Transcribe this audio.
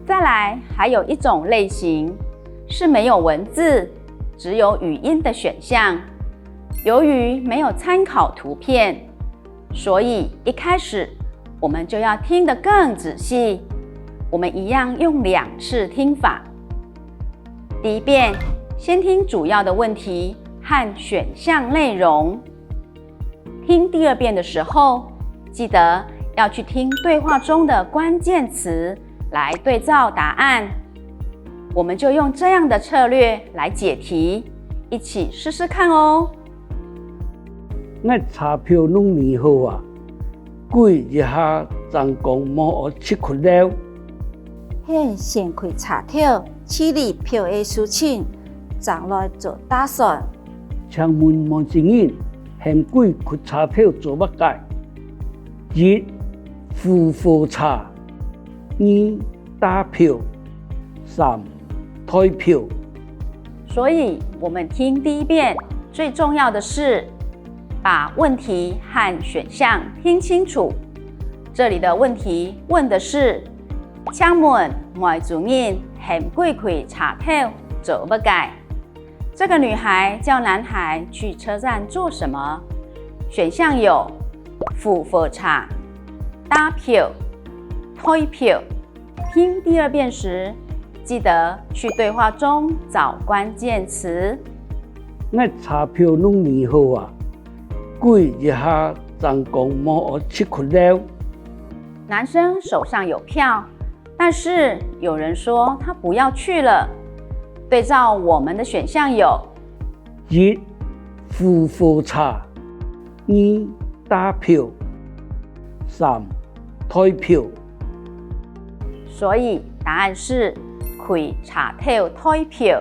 再来，还有一种类型是没有文字，只有语音的选项。由于没有参考图片，所以一开始我们就要听得更仔细。我们一样用2次听法。第一遍，先听主要的问题和选项内容。听第2遍的时候，记得要去听对话中的关键词来对照答案。我们就用这样的策略来解题，一起试试看哦。我查票弄年好啊，几日下总共冇学7窟了。迄先开查票，7日票的事情，怎来做打算？请问毛主任，现几窟查票做乜解？1. 付货查，2. 打票，3. 退票。所以我们听第1遍，最重要的是把问题和选项听清楚。这里的问题问的是：请问毛主任现几开查票做乜解？这个女孩叫男孩去车站做什么？选项有付货查、打票、退票。听第2遍时，记得去对话中找关键词。我查票弄年好啊，几日下总共冇学7窟了。男生手上有票，但是有人说他不要去了。对照我们的选项有1. 付货查，2. 打票，3. 退票。所以答案是开查票退票。